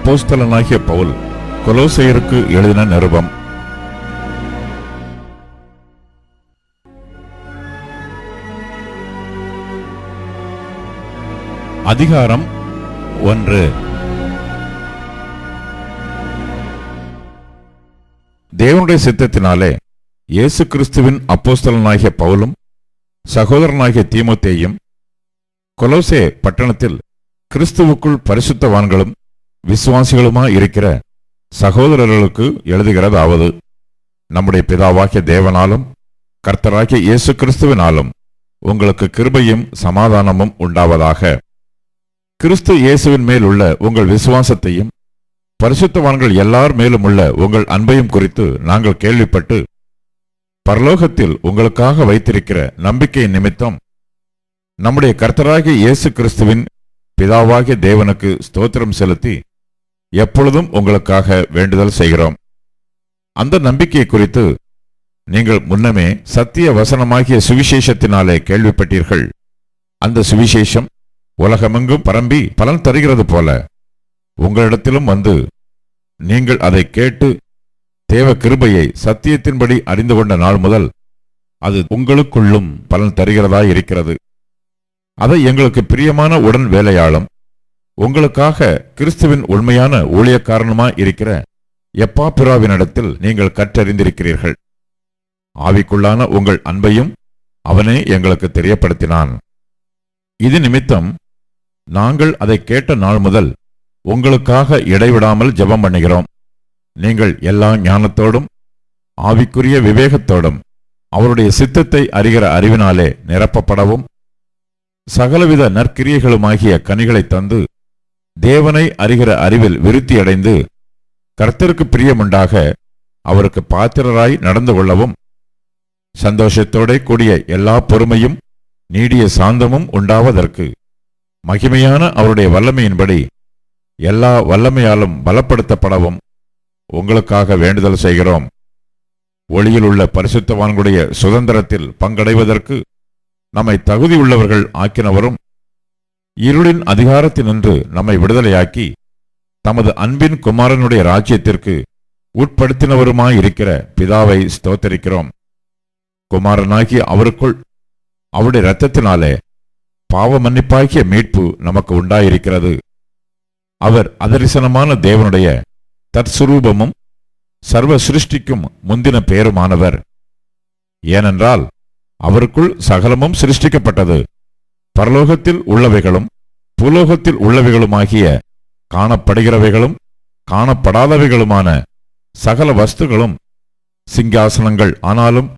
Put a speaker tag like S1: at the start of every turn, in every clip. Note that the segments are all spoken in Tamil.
S1: அப்போஸ்தலனாகிய பவுல் கொலோசையருக்கு எழுதின நிருபம். அதிகாரம் 1. தேவனுடைய சித்தத்தினாலே இயேசு கிறிஸ்துவின் அப்போஸ்தலனாகிய பவுலும் சகோதரனாகிய தீமோத்தேயும் கொலோசே பட்டணத்தில் கிறிஸ்துவுக்குள் பரிசுத்தவான்களும் விசுவாசிகளுமாய் இருக்கிற சகோதரர்களுக்கு எழுதுகிறதாவது: நம்முடைய பிதாவாகிய தேவனாலும் கர்த்தராகிய இயேசு கிறிஸ்துவினாலும் உங்களுக்கு கிருபையும் சமாதானமும் உண்டாவதாக. கிறிஸ்து இயேசுவின் மேல் உள்ள உங்கள் விசுவாசத்தையும் பரிசுத்தவான்கள் எல்லார் மேலும் உள்ள உங்கள் அன்பையும் குறித்து நாங்கள் கேள்விப்பட்டு பரலோகத்தில் உங்களுக்காக வைத்திருக்கிற நம்பிக்கையின் நிமித்தம் நம்முடைய கர்த்தராகிய இயேசு கிறிஸ்துவின் பிதாவாகிய தேவனுக்கு ஸ்தோத்திரம் செலுத்தி எப்பொழுதும் உங்களுக்காக வேண்டுதல் செய்கிறோம். அந்த நம்பிக்கை குறித்து நீங்கள் முன்னமே சத்திய வசனமாகிய சுவிசேஷத்தினாலே கேள்விப்பட்டீர்கள். அந்த சுவிசேஷம் உலகமெங்கும் பரம்பி பலன் தருகிறது போல உங்களிடத்திலும் வந்து நீங்கள் அதை கேட்டு தேவ கிருபையை சத்தியத்தின்படி அறிந்து கொண்ட நாள் முதல் அது உங்களுக்குள்ளும் பலன் தருகிறதாயிருக்கிறது. அதை எங்களுக்கு பிரியமான உடன் வேலையாளும் உங்களுக்காக கிறிஸ்துவின் உண்மையான ஊழியக்காரனுமாய் இருக்கிற எப்பாப்பிராவினிடத்தில் நீங்கள் கற்றறிந்திருக்கிறீர்கள். ஆவிக்குள்ளான உங்கள் அன்பையும் அவனே எங்களுக்கு தெரியப்படுத்தினான். இது நிமித்தம் நாங்கள் அதை கேட்ட நாள் முதல் உங்களுக்காக இடைவிடாமல் ஜெபம் பண்ணுகிறோம். நீங்கள் எல்லா ஞானத்தோடும் ஆவிக்குரிய விவேகத்தோடும் அவருடைய சித்தத்தை அறிகிற அறிவினாலே நிரப்பப்படவும் சகலவித நற்கிரியைகளுமாகிய கனிகளை தந்து தேவனை அறிகிற அறிவில் விருத்தியடைந்து கர்த்தருக்கு பிரியமுண்டாக அவருக்கு பாத்திரராய் நடந்து கொள்ளவும் சந்தோஷத்தோட கூடிய எல்லா பொறுமையும் நீடிய சாந்தமும் உண்டாவதற்கு மகிமையான அவருடைய வல்லமையின்படி எல்லா வல்லமையாலும் பலப்படுத்தப்படவும் உங்களுக்காக வேண்டுதல் செய்கிறோம். ஒளியில் உள்ள பரிசுத்தவான்களுடைய சுதந்திரத்தில் பங்கடைவதற்கு நம்மை தகுதியுள்ளவர்கள் ஆக்கினவரும் இருளின் அதிகாரத்தினின்று நம்மை விடுதலையாக்கி தமது அன்பின் குமாரனுடைய ராஜ்யத்திற்கு உட்படுத்தினவருமாயிருக்கிற பிதாவை ஸ்தோத்தரிக்கிறோம். குமாரனாகிய அவருக்குள் அவருடைய இரத்தத்தினாலே பாவ மன்னிப்பாகிய மீட்பு நமக்கு உண்டாயிருக்கிறது. அவர் அதரிசனமான தேவனுடைய தற்சுரூபமும் சர்வ சிருஷ்டிக்கும் முந்தின பேருமானவர். ஏனென்றால் அவருக்குள் சகலமும் சிருஷ்டிக்கப்பட்டது. பரலோகத்தில் உள்ளவைகளும் பூலோகத்தில் உள்ளவைகளுமாகிய காணப்படுகிறவைகளும் காணப்படாதவைகளுமான சகல வஸ்துகளும், சிங்காசனங்கள் ஆனாலும்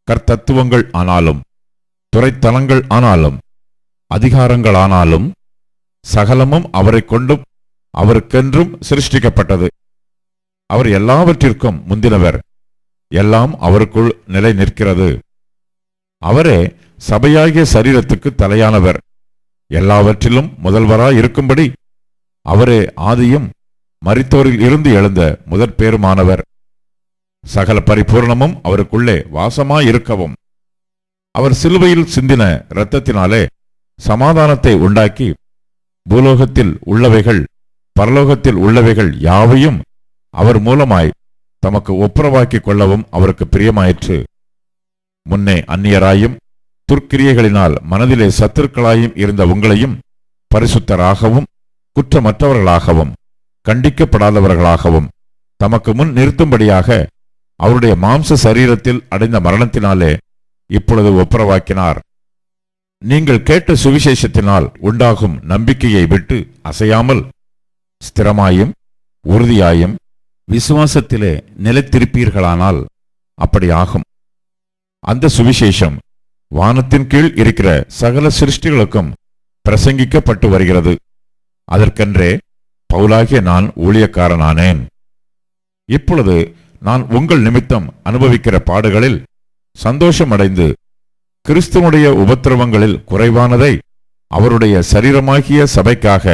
S1: கர்த்தத்துவங்கள் ஆனாலும் துறைத்தலங்கள் ஆனாலும் அதிகாரங்களானாலும் சகலமும் அவரை கொண்டும் அவருக்கென்றும் சிருஷ்டிக்கப்பட்டது. அவர் எல்லாவற்றிற்கும் முந்தினவர். எல்லாம் அவருக்குள் நிலை நிற்கிறது. அவரே சபையாகிய சரீரத்துக்கு தலையானவர். எல்லாவற்றிலும் முதல்வராயிருக்கும்படி அவரே ஆதியும் மரித்தோரில் இருந்து எழுந்த முதற்பேருமானவர். சகல பரிபூர்ணமும் அவருக்குள்ளே வாசமாயிருக்கவும் அவர் சிலுவையில் சிந்தின இரத்தத்தினாலே சமாதானத்தை உண்டாக்கி பூலோகத்தில் உள்ளவைகள் பரலோகத்தில் உள்ளவைகள் யாவையும் அவர் மூலமாய் தமக்கு ஒப்புரவாக்கிக் கொள்ளவும் அவருக்கு பிரியமாயிற்று. முன்னே அந்நியராயும் துர்க்கிரியைகளினால் மனதிலே சத்துருக்களாயும் இருந்த உங்களையும் பரிசுத்தராகவும் குற்றமற்றவர்களாகவும் கண்டிக்கப்படாதவர்களாகவும் தமக்கு முன் நிறுத்தும்படியாக அவருடைய மாம்ச சரீரத்தில் அடைந்த மரணத்தினாலே இப்பொழுது ஒப்புரவாக்கினார். நீங்கள் கேட்ட சுவிசேஷத்தினால் உண்டாகும் நம்பிக்கையை விட்டு அசையாமல் ஸ்திரமாயும் உறுதியாயும் விசுவாசத்திலே நிலைத்திருப்பீர்களானால் அப்படி ஆகும். அந்த சுவிசேஷம் வானத்தின் கீழ் இருக்கிற சகல சிருஷ்டிகளுக்கும் பிரசங்கிக்கப்பட்டு வருகிறது. அதற்கென்றே பவுலாகிய நான் ஊழியக்காரனானேன். இப்பொழுது நான் உங்கள் நிமித்தம் அனுபவிக்கிற பாடுகளில் சந்தோஷமடைந்து கிறிஸ்துவனுடைய உபத்திரவங்களில் குறைவானதை அவருடைய சரீரமாகிய சபைக்காக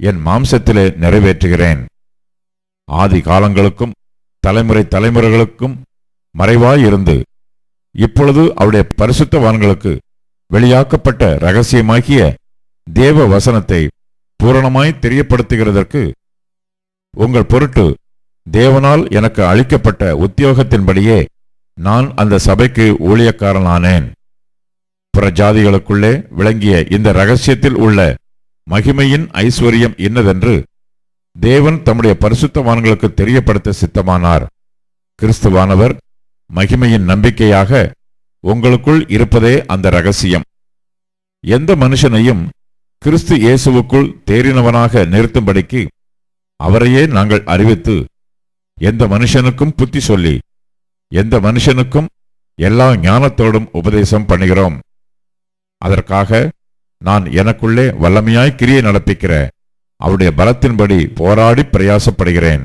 S1: என் மாம்சத்திலே நிறைவேற்றுகிறேன். ஆதி காலங்களுக்கும் தலைமுறை தலைமுறைகளுக்கும் மறைவாயிருந்து இப்பொழுது அவருடைய பரிசுத்தவான்களுக்கு வெளியாக்கப்பட்ட இரகசியமாகிய தேவ வசனத்தை பூரணமாய் தெரியப்படுத்துகிறதற்கு உங்கள் பொருட்டு தேவனால் எனக்கு அளிக்கப்பட்ட உத்தியோகத்தின்படியே நான் அந்த சபைக்கு ஊழியக்காரனானேன். புறஜாதிகளுக்குள்ளே விளங்கிய இந்த இரகசியத்தில் உள்ள மகிமையின் ஐஸ்வர்யம் இன்னதென்று தேவன் தம்முடைய பரிசுத்தவான்களுக்கு தெரியப்படுத்த சித்தமானார். கிறிஸ்துவானவர் மகிமையின் நம்பிக்கையாக உங்களுக்குள் இருப்பதே அந்த இரகசியம். எந்த மனுஷனையும் கிறிஸ்து இயேசுவுக்குள் தேறினவனாக நிறுத்தும்படிக்கு அவரையே நாங்கள் அறிவித்து எந்த மனுஷனுக்கும் புத்தி சொல்லி எந்த மனுஷனுக்கும் எல்லா ஞானத்தோடும் உபதேசம் பண்ணுகிறோம். அதற்காக நான் எனக்குள்ளே வல்லமையாய் கிரியை நடப்பிக்கிற அவருடைய பலத்தின்படி போராடி பிரயாசப்படுகிறேன்.